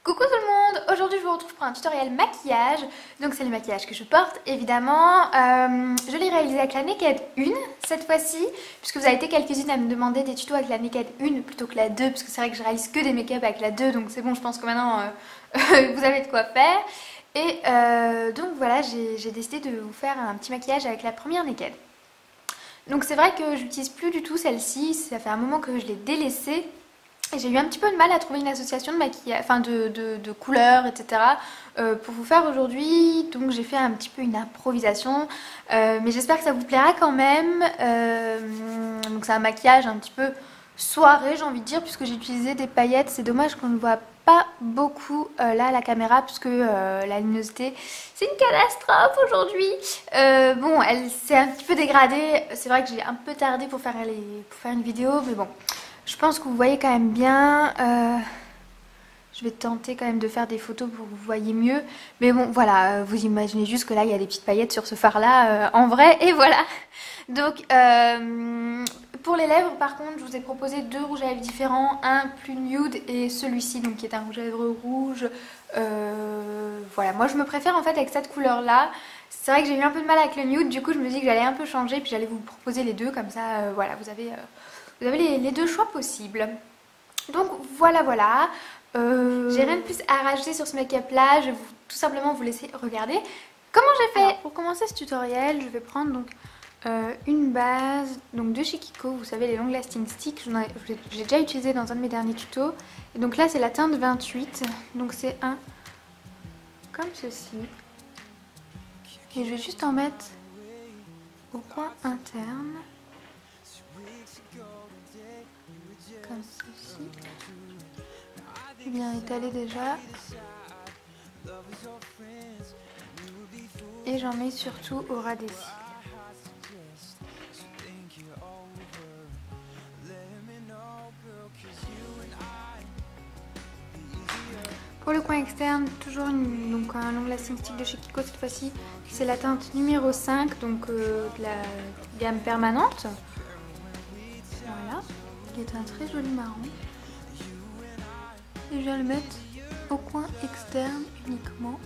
Coucou tout le monde, aujourd'hui je vous retrouve pour un tutoriel maquillage. Donc c'est le maquillage que je porte évidemment. Je l'ai réalisé avec la Naked 1 cette fois-ci, puisque vous avez été quelques-unes à me demander des tutos avec la Naked 1 plutôt que la 2, parce que c'est vrai que je réalise que des make-up avec la 2, donc c'est bon, je pense que maintenant vous avez de quoi faire. Et donc voilà, j'ai décidé de vous faire un petit maquillage avec la première Naked. Donc c'est vrai que je n'utilise plus du tout celle-ci, ça fait un moment que je l'ai délaissée. Et j'ai eu un petit peu de mal à trouver une association de maquillage, enfin de couleurs, etc. Pour vous faire aujourd'hui. Donc j'ai fait un petit peu une improvisation. Mais j'espère que ça vous plaira quand même. Donc c'est un maquillage un petit peu soirée, j'ai envie de dire, puisque j'ai utilisé des paillettes. C'est dommage qu'on ne voit pas beaucoup là à la caméra, puisque la luminosité, c'est une catastrophe aujourd'hui. Bon, elle s'est un petit peu dégradée. C'est vrai que j'ai un peu tardé pour faire une vidéo, mais bon. Je pense que vous voyez quand même bien. Je vais tenter quand même de faire des photos pour que vous voyez mieux. Mais bon, voilà, vous imaginez juste que là, il y a des petites paillettes sur ce fard-là, en vrai. Et voilà. Donc, pour les lèvres, par contre, je vous ai proposé deux rouges à lèvres différents. Un plus nude et celui-ci, donc qui est un rouge à lèvres rouge. Voilà, moi, je me préfère en fait avec cette couleur-là. C'est vrai que j'ai eu un peu de mal avec le nude. Du coup, je me dis que j'allais un peu changer. Puis j'allais vous proposer les deux. Comme ça, voilà, vous avez les deux choix possibles. Donc voilà. J'ai rien de plus à rajouter sur ce make-up là. Je vais tout simplement vous laisser regarder comment j'ai fait. Alors, pour commencer ce tutoriel, je vais prendre donc une base donc de chez Kiko. Vous savez, les long lasting sticks. J'ai déjà utilisé dans un de mes derniers tutos. Et donc là, c'est la teinte 28. Donc c'est un comme ceci. Et je vais juste en mettre au coin interne. Comme ceci. Bien étalé déjà. Et j'en mets surtout au ras des cils. Pour le coin externe, toujours donc un long lasting stick de chez Kiko cette fois-ci. C'est la teinte numéro 5, donc de la gamme permanente. Voilà, qui est un très joli marron. Et je vais le mettre au coin externe uniquement.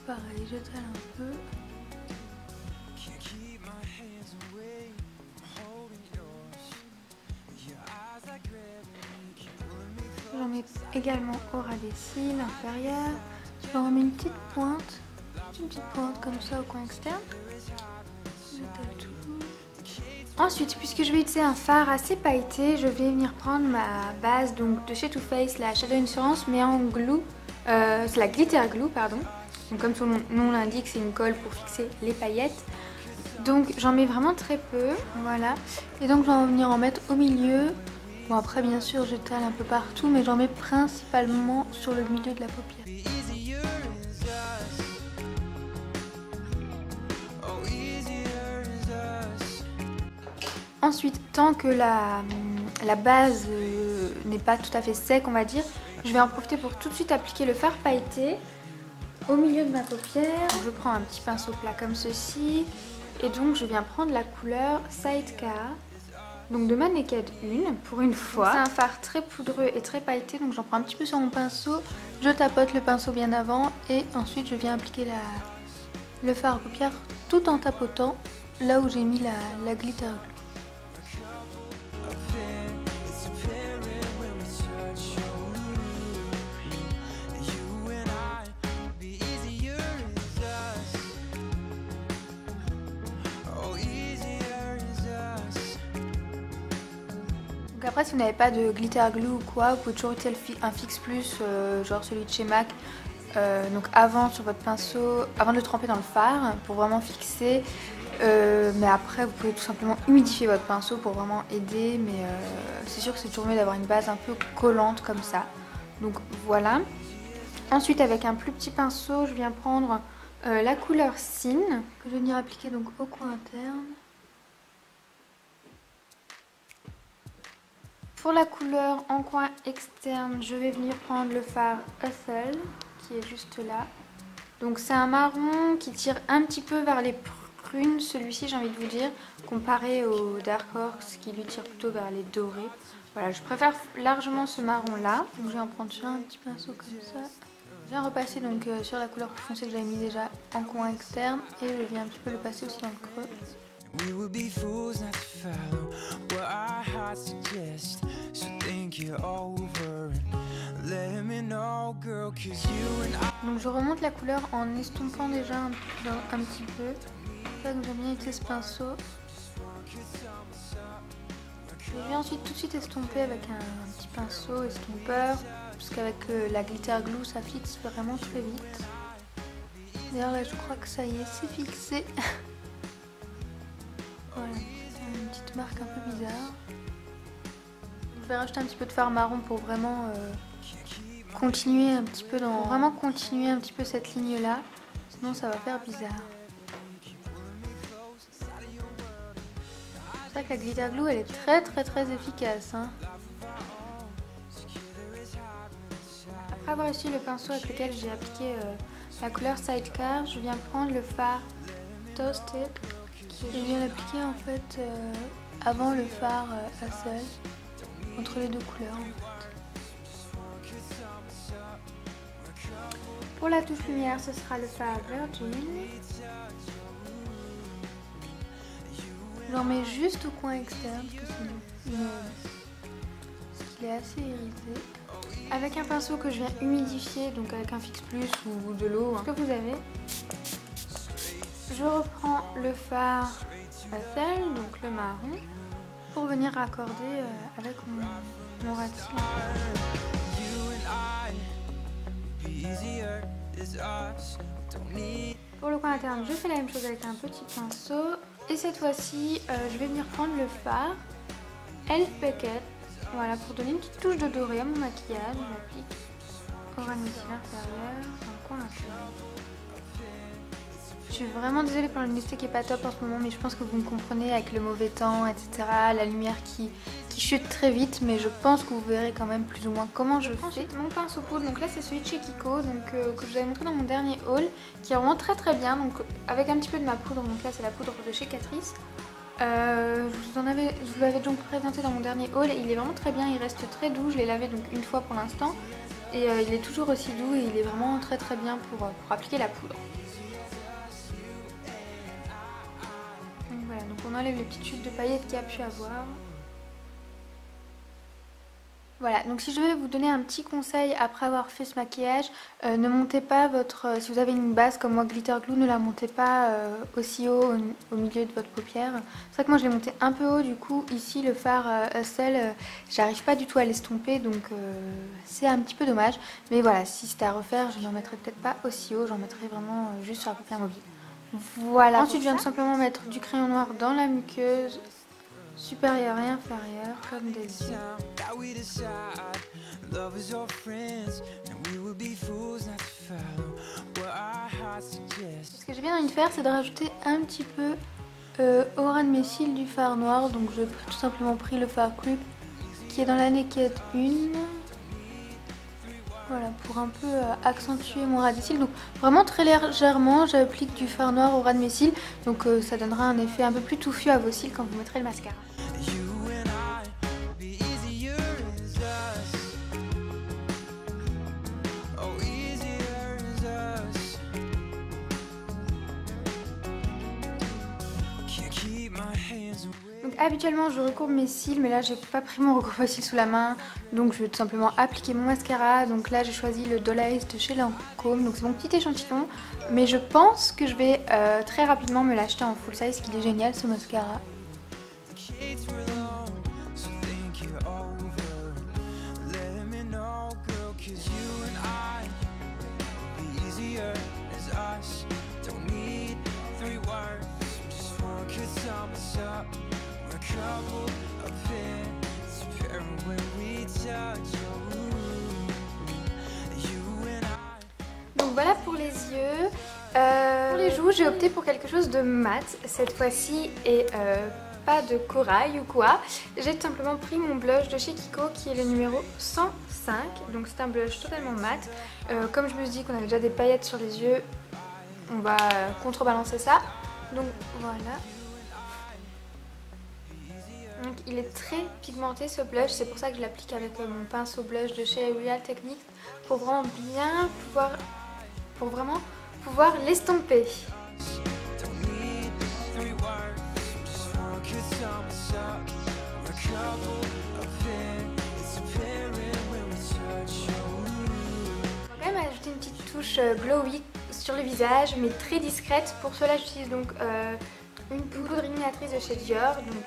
Pareil, j'étale un peu. J'en mets également au ras des cils inférieur. Je remets une petite pointe comme ça au coin externe. J'étale tout. Ensuite, puisque je vais utiliser un fard assez pailleté, je vais venir prendre ma base donc de chez Too Faced, la Shadow Insurance, mais en glue. C'est la glitter glue, pardon. Donc comme son nom l'indique, c'est une colle pour fixer les paillettes. Donc j'en mets vraiment très peu, voilà. Et donc je vais venir en mettre au milieu. Bon, après bien sûr j'étale un peu partout, mais j'en mets principalement sur le milieu de la paupière. Ensuite, tant que la base n'est pas tout à fait sec, on va dire, je vais en profiter pour tout de suite appliquer le fard pailleté au milieu de ma paupière. Je prends un petit pinceau plat comme ceci et donc je viens prendre la couleur Sidecar, donc de ma Naked 1 pour une fois. C'est un fard très poudreux et très pailleté, donc j'en prends un petit peu sur mon pinceau, je tapote le pinceau bien avant et ensuite je viens appliquer le fard à paupières tout en tapotant là où j'ai mis la glitter glue. Donc après, si vous n'avez pas de glitter glue ou quoi, vous pouvez toujours utiliser un Fix Plus, genre celui de chez MAC, donc avant sur votre pinceau, avant de le tremper dans le fard pour vraiment fixer. Mais après, vous pouvez tout simplement humidifier votre pinceau pour vraiment aider, mais c'est sûr que c'est toujours mieux d'avoir une base un peu collante comme ça. Donc voilà. Ensuite, avec un plus petit pinceau, je viens prendre la couleur Sin, que je vais venir appliquer donc au coin interne. Pour la couleur en coin externe, je vais venir prendre le fard Hustle, qui est juste là. Donc c'est un marron qui tire un petit peu vers les prune, celui-ci j'ai envie de vous dire, comparé au Dark Horse qui lui tire plutôt vers les dorés. Voilà, je préfère largement ce marron là, donc je vais en prendre sur un petit pinceau comme ça. Je viens repasser donc sur la couleur plus foncée que j'avais mis déjà en coin externe et je viens un petit peu le passer aussi dans le creux. We would be fools not to follow what our hearts suggest. So think it over and let me know, girl, 'cause you and I. Donc je remonte la couleur en estompant déjà un petit peu. C'est ça que j'aime bien utiliser ce pinceau. Je vais ensuite tout de suite estomper avec un petit pinceau estompeur, parce qu'avec la glitter glue ça fixe vraiment très vite. D'ailleurs là je crois que ça y est, c'est fixé. Voilà, c'est une petite marque un peu bizarre. Je vais rajouter un petit peu de fard marron pour vraiment continuer un petit peu cette ligne là, sinon ça va faire bizarre. C'est vrai que la glitter glue elle est très efficace, hein. Après avoir essuyé le pinceau avec lequel j'ai appliqué la couleur Sidecar, je viens prendre le fard Toasted et je viens l'appliquer en fait avant le fard Hustle, entre les deux couleurs en fait. Pour la touche lumière, ce sera le fard Virgin. J'en mets juste au coin externe parce qu'il est assez irrité. Avec un pinceau que je viens humidifier, donc avec un Fix Plus ou de l'eau, ce que vous avez. Je reprends le fard Hustle, donc le marron, pour venir raccorder avec mon ras de cils. Pour le coin interne, je fais la même chose avec un petit pinceau. Et cette fois-ci, je vais venir prendre le fard Elf Bucket. Voilà, pour donner une petite touche de doré à mon maquillage. J'applique au ras de cils inférieur, dans le coin interne. Je suis vraiment désolée pour la luminosité qui est pas top en ce moment, mais je pense que vous me comprenez avec le mauvais temps, etc. La lumière qui chute très vite, mais je pense que vous verrez quand même plus ou moins comment je fais. Ensuite, mon pinceau poudre, donc là c'est celui de chez Kiko, donc, que je vous avais montré dans mon dernier haul, qui est vraiment très bien, donc avec un petit peu de ma poudre, donc là c'est la poudre de chez Catrice. Je vous l'avais déjà présenté dans mon dernier haul et il est vraiment très bien, il reste très doux, je l'ai lavé donc une fois pour l'instant, et il est toujours aussi doux et il est vraiment très bien pour appliquer la poudre. Voilà, donc on enlève les petites chutes de paillettes qu'il y a pu avoir. Voilà, donc si je devais vous donner un petit conseil après avoir fait ce maquillage, ne montez pas si vous avez une base comme moi glitter glue, ne la montez pas aussi haut au milieu de votre paupière. C'est vrai que moi je l'ai monté un peu haut, du coup ici le fard Hustle, j'arrive pas du tout à l'estomper, donc c'est un petit peu dommage. Mais voilà, si c'était à refaire, je n'en mettrais peut-être pas aussi haut, j'en mettrais vraiment juste sur la paupière mobile. Voilà. Ensuite, je viens tout simplement mettre du crayon noir dans la muqueuse supérieure et inférieure, comme d'habitude. Ce que j'ai bien envie de faire, c'est de rajouter un petit peu au ras de mes cils du fard noir. Donc, j'ai tout simplement pris le fard Creep qui est dans la Naked 1. Voilà, pour un peu accentuer mon ras de cils. Donc vraiment très légèrement, j'applique du fard noir au ras de mes cils. Donc ça donnera un effet un peu plus touffu à vos cils quand vous mettrez le mascara. Donc habituellement je recourbe mes cils, mais là j'ai pas pris mon recourbe à cils sous la main, donc je vais tout simplement appliquer mon mascara. Donc là j'ai choisi le Doll Eyes de chez Lancôme, donc c'est mon petit échantillon, mais je pense que je vais très rapidement me l'acheter en full size, qu'il est génial ce mascara. Donc voilà pour les yeux. Pour les joues, j'ai opté pour quelque chose de mat cette fois-ci et pas de corail ou quoi. J'ai tout simplement pris mon blush de chez Kiko qui est le numéro 105. Donc c'est un blush totalement mat. Comme je me suis dit qu'on avait déjà des paillettes sur les yeux, on va contrebalancer ça. Donc voilà. Donc il est très pigmenté ce blush, c'est pour ça que je l'applique avec mon pinceau blush de chez Real Techniques pour vraiment bien pouvoir l'estomper. Je vais quand même ajouter une petite touche glowy sur le visage, mais très discrète. Pour cela, j'utilise donc une poudre illuminatrice de chez Dior, donc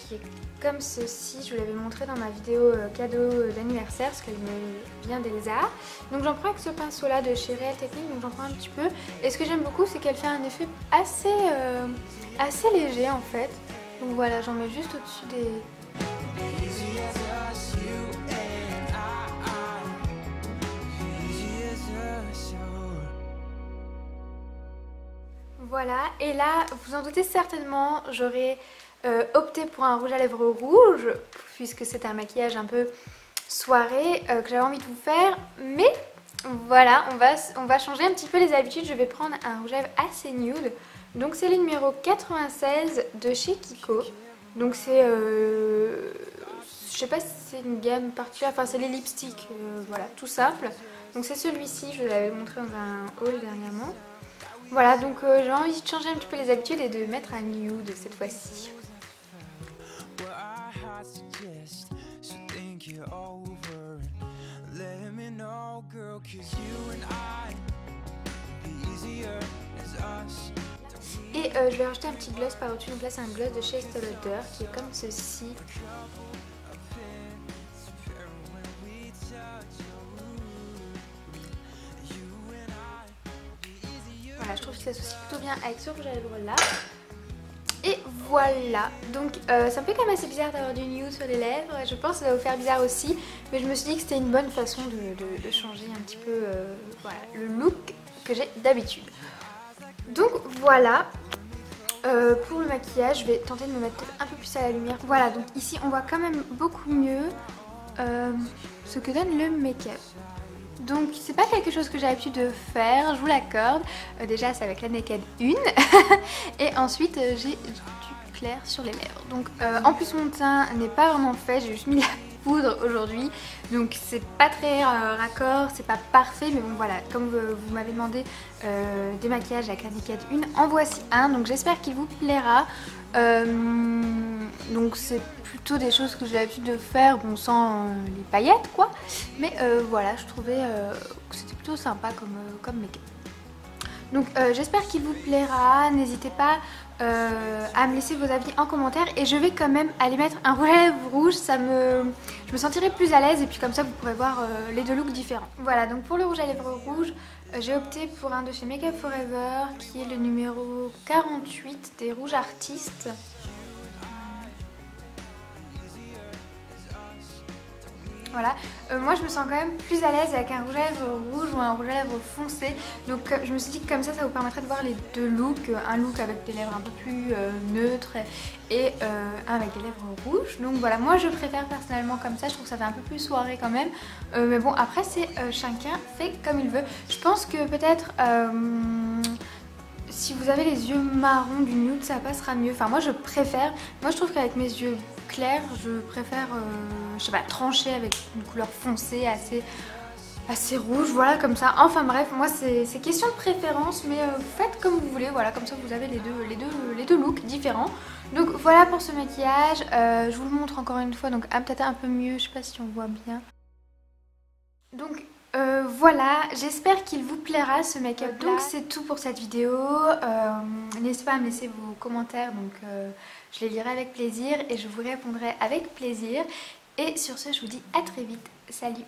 qui est comme ceci. Je vous l'avais montré dans ma vidéo cadeau d'anniversaire, parce qu'elle me vient d'Elsa. Donc j'en prends avec ce pinceau là de chez Real Techniques, donc j'en prends un petit peu. Et ce que j'aime beaucoup, c'est qu'elle fait un effet assez léger en fait. Donc voilà, j'en mets juste au-dessus des... Voilà, et là, vous en doutez certainement, j'aurais opté pour un rouge à lèvres rouge, puisque c'est un maquillage un peu soirée que j'avais envie de vous faire. Mais voilà, on va changer un petit peu les habitudes. Je vais prendre un rouge à lèvres assez nude. Donc c'est le numéro 96 de chez Kiko. Donc c'est... je sais pas si c'est une gamme particulière, enfin c'est les lipsticks, voilà, tout simple. Donc c'est celui-ci, je l'avais montré dans un haul dernièrement. Voilà, donc j'ai envie de changer un petit peu les habitudes et de mettre un nude cette fois-ci. Et je vais rajouter un petit gloss par-dessus, donc là c'est un gloss de chez Estée Lauder qui est comme ceci. Voilà, je trouve que ça s'associe plutôt bien avec ce rouge à lèvres là. Et voilà, donc ça me fait quand même assez bizarre d'avoir du nude sur les lèvres. Je pense que ça va vous faire bizarre aussi, mais je me suis dit que c'était une bonne façon de changer un petit peu voilà, le look que j'ai d'habitude. Donc voilà, pour le maquillage, je vais tenter de me mettre un peu plus à la lumière. Voilà, donc ici on voit quand même beaucoup mieux ce que donne le make-up. Donc c'est pas quelque chose que j'ai l'habitude de faire, je vous l'accorde. Déjà c'est avec la Naked 1 et ensuite j'ai du clair sur les lèvres. Donc en plus mon teint n'est pas vraiment fait, j'ai juste mis la poudre aujourd'hui. Donc c'est pas très raccord, c'est pas parfait, mais bon voilà, comme vous m'avez demandé des maquillages avec la Naked 1, en voici un. Donc j'espère qu'il vous plaira. Donc c'est plutôt des choses que j'ai l'habitude de faire, bon sans les paillettes quoi, mais voilà, je trouvais que c'était plutôt sympa comme make-up. Donc j'espère qu'il vous plaira, n'hésitez pas à me laisser vos avis en commentaire, et je vais quand même aller mettre un rouge à lèvres rouge, je me sentirai plus à l'aise, et puis comme ça vous pourrez voir les deux looks différents. Voilà, donc pour le rouge à lèvres rouge, j'ai opté pour un de chez Make Up Forever qui est le numéro 48 des rouges artistes. Voilà, moi je me sens quand même plus à l'aise avec un rouge à lèvres rouge ou un rouge à lèvres foncé. Donc je me suis dit que comme ça vous permettrait de voir les deux looks. Un look avec des lèvres un peu plus neutres et un avec des lèvres rouges. Donc voilà, moi je préfère personnellement comme ça, je trouve que ça fait un peu plus soirée quand même. Mais bon, après c'est chacun fait comme il veut. Je pense que peut-être... si vous avez les yeux marrons du nude, ça passera mieux. Enfin moi je préfère, moi je trouve qu'avec mes yeux clairs, je préfère, je sais pas, trancher avec une couleur foncée, assez rouge, voilà comme ça. Enfin bref, moi c'est question de préférence, mais faites comme vous voulez, voilà, comme ça vous avez les deux looks différents. Donc voilà pour ce maquillage, je vous le montre encore une fois, donc peut-être un peu mieux, je sais pas si on voit bien. Donc voilà, j'espère qu'il vous plaira ce make-up. Donc c'est tout pour cette vidéo. N'hésitez pas à me laisser vos commentaires, donc je les lirai avec plaisir et je vous répondrai avec plaisir. Et sur ce, je vous dis à très vite. Salut!